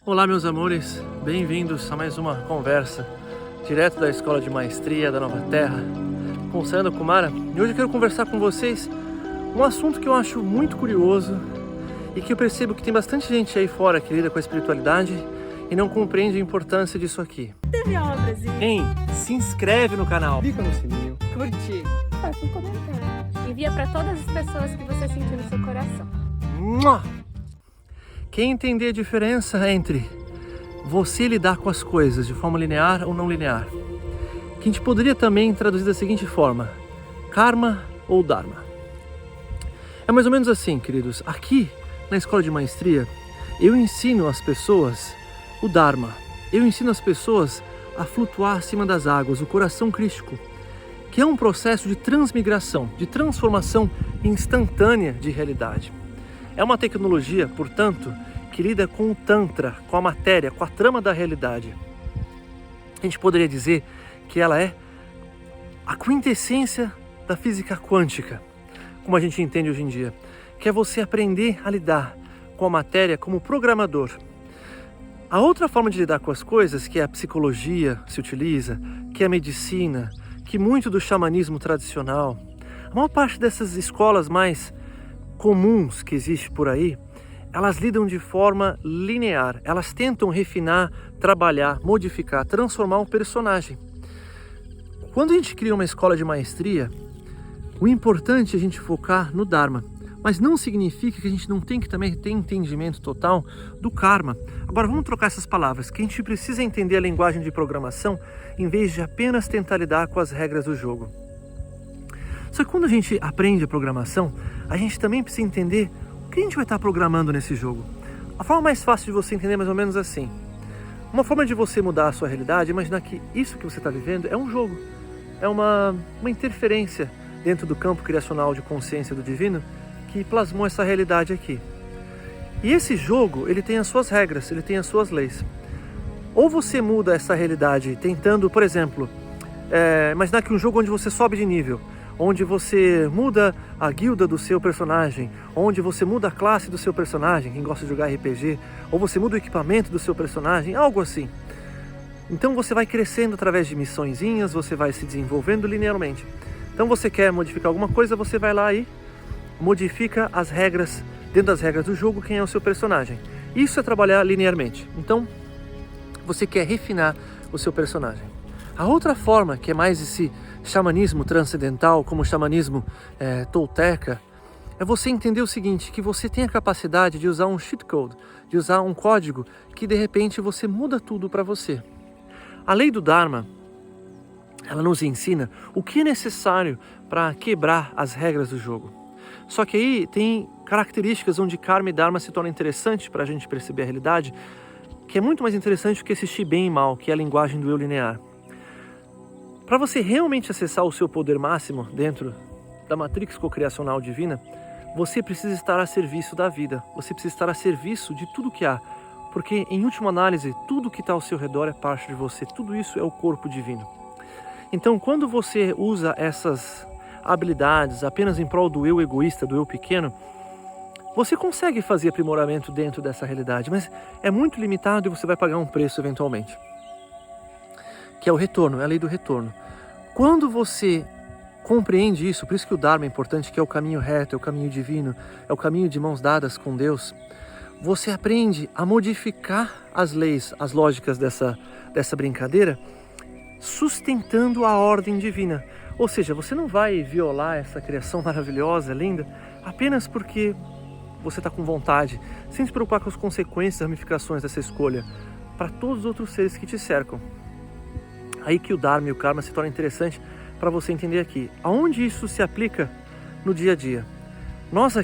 Olá, meus amores, bem-vindos a mais uma conversa direto da Escola de Maestria da Nova Terra com Sayanda Kumara. E hoje eu quero conversar com vocês um assunto que eu acho muito curioso e que eu percebo que tem bastante gente aí fora que lida com a espiritualidade e não compreende a importância disso aqui. Teve aula, Brasil. Hein? Se inscreve no canal, clica no sininho, Curte. Faz um comentário. Envia para todas as pessoas que você sentiu no seu coração. Mua! Quem entender a diferença entre você lidar com as coisas de forma linear ou não linear, que a gente poderia também traduzir da seguinte forma: karma ou dharma. É mais ou menos assim, queridos. Aqui na Escola de Maestria, eu ensino as pessoas o dharma. Eu ensino as pessoas a flutuar acima das águas, o coração crístico, que é um processo de transmigração, de transformação instantânea de realidade. É uma tecnologia, portanto, que lida com o Tantra, com a matéria, com a trama da realidade. A gente poderia dizer que ela é a quintessência da física quântica, como a gente entende hoje em dia, que é você aprender a lidar com a matéria como programador. A outra forma de lidar com as coisas, que é a psicologia se utiliza, que é a medicina, que muito do xamanismo tradicional, a maior parte dessas escolas mais comuns que existe por aí, elas lidam de forma linear, elas tentam refinar, trabalhar, modificar, transformar um personagem. Quando a gente cria uma escola de maestria, o importante é a gente focar no Dharma, mas não significa que a gente não tem que também ter entendimento total do karma. Agora vamos trocar essas palavras, que a gente precisa entender a linguagem de programação em vez de apenas tentar lidar com as regras do jogo. Só que quando a gente aprende a programação, a gente também precisa entender o que a gente vai estar programando nesse jogo. A forma mais fácil de você entender é mais ou menos assim. Uma forma de você mudar a sua realidade é imaginar que isso que você está vivendo é um jogo. É uma interferência dentro do campo criacional de consciência do divino que plasmou essa realidade aqui. E esse jogo, ele tem as suas regras, ele tem as suas leis. Ou você muda essa realidade tentando, por exemplo, imaginar que um jogo onde você sobe de nível, onde você muda a guilda do seu personagem, onde você muda a classe do seu personagem, quem gosta de jogar RPG, ou você muda o equipamento do seu personagem, algo assim. Então você vai crescendo através de missõezinhas, você vai se desenvolvendo linearmente. Então você quer modificar alguma coisa, você vai lá e modifica as regras, dentro das regras do jogo, quem é o seu personagem. Isso é trabalhar linearmente. Então você quer refinar o seu personagem. A outra forma, que é mais esse xamanismo transcendental, como o xamanismo tolteca, é você entender o seguinte, que você tem a capacidade de usar um cheat code, de usar um código que de repente você muda tudo para você. A lei do Dharma, ela nos ensina o que é necessário para quebrar as regras do jogo. Só que aí tem características onde karma e dharma se tornam interessantes para a gente perceber a realidade, que é muito mais interessante do que assistir bem e mal, que é a linguagem do eu linear. Para você realmente acessar o seu poder máximo dentro da matrix cocriacional divina, você precisa estar a serviço da vida, você precisa estar a serviço de tudo que há, porque em última análise, tudo que está ao seu redor é parte de você, tudo isso é o corpo divino. Então quando você usa essas habilidades apenas em prol do eu egoísta, do eu pequeno, você consegue fazer aprimoramento dentro dessa realidade, mas é muito limitado e você vai pagar um preço eventualmente, que é o retorno, é a lei do retorno. Quando você compreende isso, por isso que o Dharma é importante, que é o caminho reto, é o caminho divino, é o caminho de mãos dadas com Deus, você aprende a modificar as leis, as lógicas dessa brincadeira, sustentando a ordem divina. Ou seja, você não vai violar essa criação maravilhosa, linda, apenas porque você está com vontade, sem se preocupar com as consequências, ramificações dessa escolha, para todos os outros seres que te cercam. Aí que o Dharma e o Karma se tornam interessantes para você entender aqui. Aonde isso se aplica no dia a dia? Nós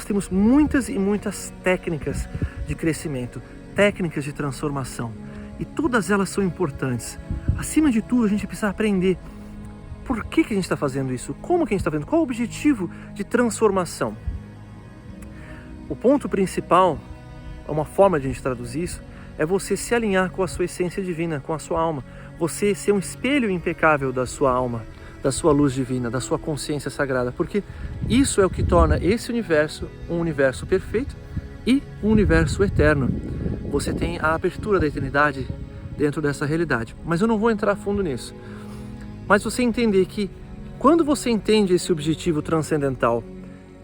temos muitas e muitas técnicas de crescimento, técnicas de transformação. E todas elas são importantes. Acima de tudo, a gente precisa aprender por que a gente está fazendo isso, como que a gente está fazendo, qual o objetivo de transformação. O ponto principal, uma forma de a gente traduzir isso, é você se alinhar com a sua essência divina, com a sua alma. Você ser um espelho impecável da sua alma, da sua luz divina, da sua consciência sagrada, porque isso é o que torna esse universo um universo perfeito e um universo eterno. você tem a abertura da eternidade dentro dessa realidade. Mas eu não vou entrar a fundo nisso. Mas você entender que quando você entende esse objetivo transcendental,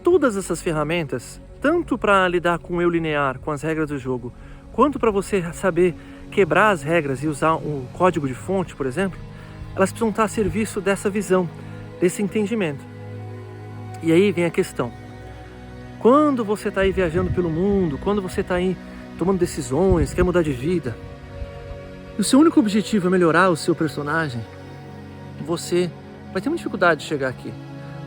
todas essas ferramentas, tanto para lidar com o eu linear, com as regras do jogo, quanto para você saber quebrar as regras e usar um código de fonte, por exemplo, elas precisam estar a serviço dessa visão, desse entendimento. E aí vem a questão. Quando você está aí viajando pelo mundo, quando você está aí tomando decisões, quer mudar de vida, e o seu único objetivo é melhorar o seu personagem, você vai ter muita dificuldade de chegar aqui.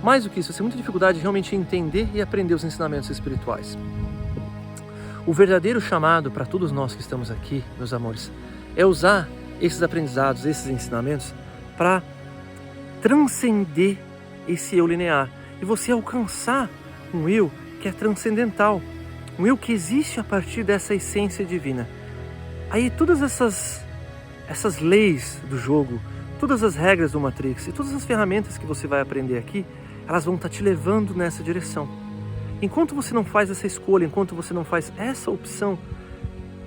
Mais do que isso, você tem muita dificuldade de realmente entender e aprender os ensinamentos espirituais. O verdadeiro chamado para todos nós que estamos aqui, meus amores, é usar esses aprendizados, esses ensinamentos, para transcender esse eu linear. E você alcançar um eu que é transcendental, um eu que existe a partir dessa essência divina. Aí todas essas leis do jogo, todas as regras do Matrix e todas as ferramentas que você vai aprender aqui, elas vão estar te levando nessa direção. Enquanto você não faz essa escolha, enquanto você não faz essa opção,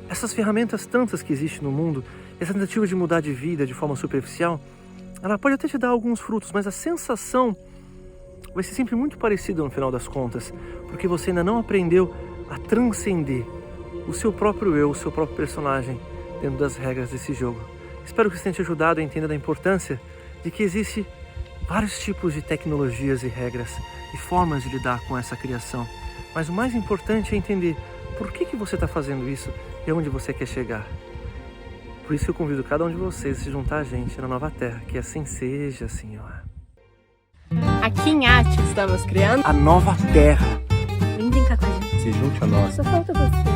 essas ferramentas tantas que existem no mundo, essa tentativa de mudar de vida de forma superficial, ela pode até te dar alguns frutos, mas a sensação vai ser sempre muito parecida no final das contas, porque você ainda não aprendeu a transcender o seu próprio eu, o seu próprio personagem dentro das regras desse jogo. Espero que isso tenha te ajudado a entender a importância de que existe vários tipos de tecnologias e regras e formas de lidar com essa criação. Mas o mais importante é entender por que você está fazendo isso e aonde você quer chegar. Por isso que eu convido cada um de vocês a se juntar a gente na nova terra, que assim seja, Senhor. Aqui em Arte estamos criando A nova terra. Vem brincar com a gente. Se junte a nós. Só falta você.